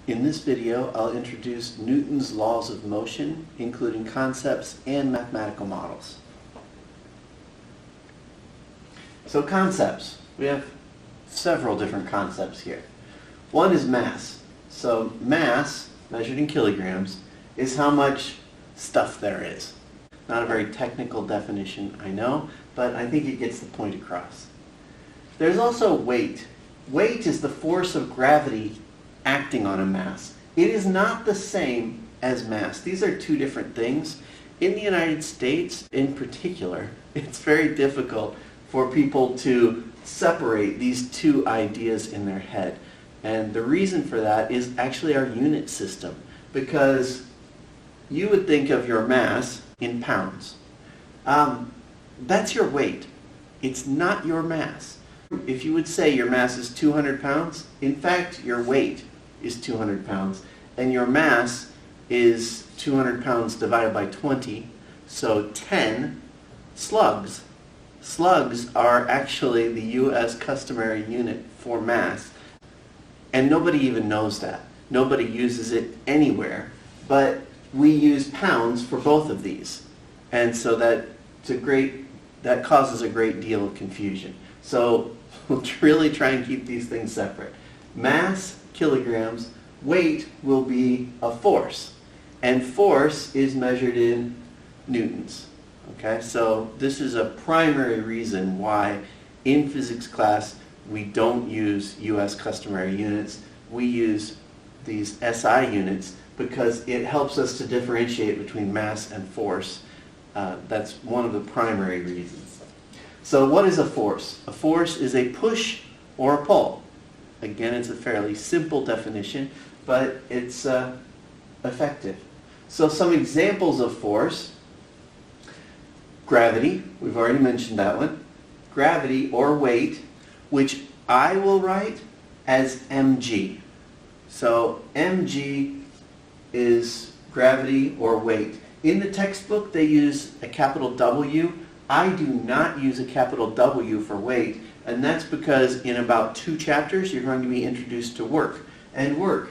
In this video, I'll introduce Newton's laws of motion, including concepts and mathematical models. So concepts. We have several different concepts here. One is mass. So mass, measured in kilograms, is how much stuff there is. Not a very technical definition, I know, but I think it gets the point across. There's also weight. Weight is the force of gravity acting on a mass. It is not the same as mass. These are two different things. In the United States, in particular, it's very difficult for people to separate these two ideas in their head. And the reason for that is actually our unit system, because you would think of your mass in pounds. That's your weight. It's not your mass. If you would say your mass is 200 pounds, in fact, your weight is 200 pounds, and your mass is 200 pounds divided by 20, so 10 slugs. Slugs are actually the U.S. customary unit for mass, and nobody even knows that. Nobody uses it anywhere, but we use pounds for both of these, and so that causes a great deal of confusion. So we'll really try and keep these things separate. Mass, kilograms, weight will be a force, and force is measured in newtons. Okay, so this is a primary reason why in physics class we don't use US customary units. We use these SI units because it helps us to differentiate between mass and force. That's one of the primary reasons. So what is a force? A force is a push or a pull. Again, it's a fairly simple definition, but it's effective. So some examples of force: gravity, we've already mentioned that one. Gravity or weight, which I will write as mg. So mg is gravity or weight. In the textbook they use a capital W. I do not use a capital W for weight, and that's because in about 2 chapters you're going to be introduced to work, and work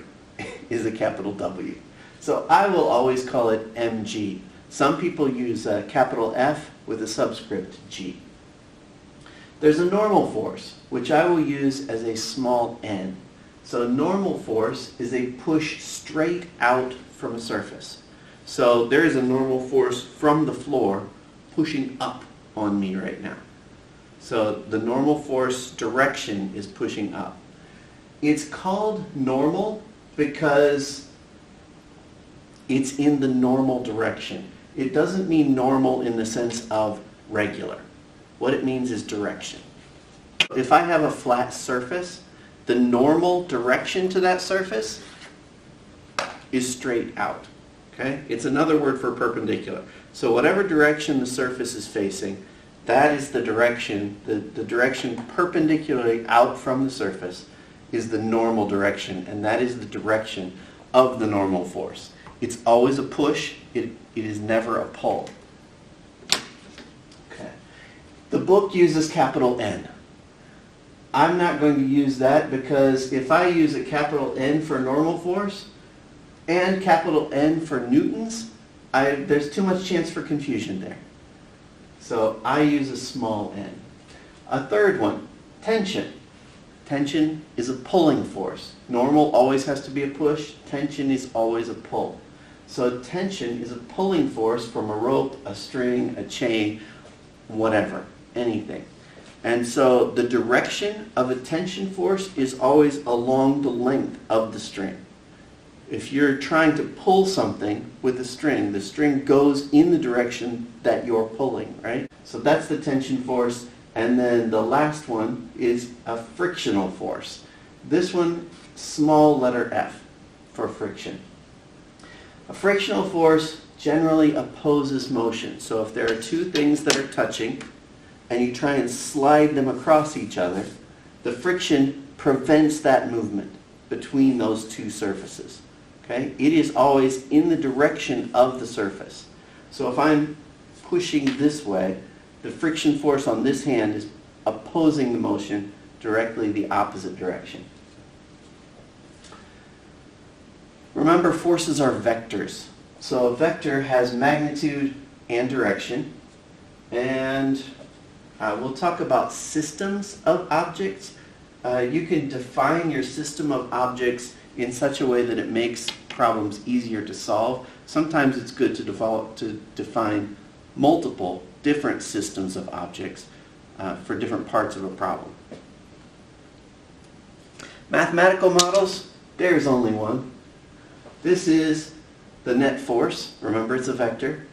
is a capital W. So I will always call it mg. Some people use a capital F with a subscript g. There's a normal force, which I will use as a small n. So normal force is a push straight out from a surface. So there is a normal force from the floor pushing up on me right now. So the normal force direction is pushing up. It's called normal because it's in the normal direction. It doesn't mean normal in the sense of regular. What it means is direction. If I have a flat surface, the normal direction to that surface is straight out. Okay? It's another word for perpendicular. So whatever direction the surface is facing, that is the direction, the direction perpendicularly out from the surface is the normal direction, and that is the direction of the normal force. It's always a push, it is never a pull. Okay. The book uses capital N. I'm not going to use that because if I use a capital N for normal force and capital N for newtons, there's too much chance for confusion there. So I use a small n. A third one, tension. Tension is a pulling force. Normal always has to be a push. Tension is always a pull. So tension is a pulling force from a rope, a string, a chain, whatever, anything. And so the direction of a tension force is always along the length of the string. If you're trying to pull something with a string, the string goes in the direction that you're pulling, right? So that's the tension force. And then the last one is a frictional force. This one, small letter f for friction. A frictional force generally opposes motion. So if there are two things that are touching and you try and slide them across each other, the friction prevents that movement between those two surfaces. Okay? It is always in the direction of the surface. So if I'm pushing this way, the friction force on this hand is opposing the motion directly the opposite direction. Remember, forces are vectors. So a vector has magnitude and direction. And we'll talk about systems of objects. You can define your system of objects in such a way that it makes problems easier to solve. Sometimes it's good to define multiple different systems of objects for different parts of a problem. Mathematical models, there's only one. This is the net force. Remember, it's a vector.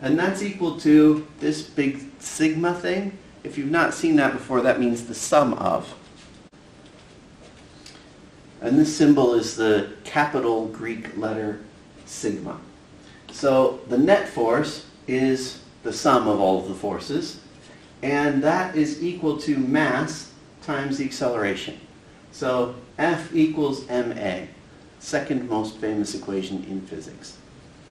And that's equal to this big sigma thing. If you've not seen that before, that means the sum of. And this symbol is the capital Greek letter sigma. So the net force is the sum of all of the forces, and that is equal to mass times the acceleration. So F equals ma, second most famous equation in physics.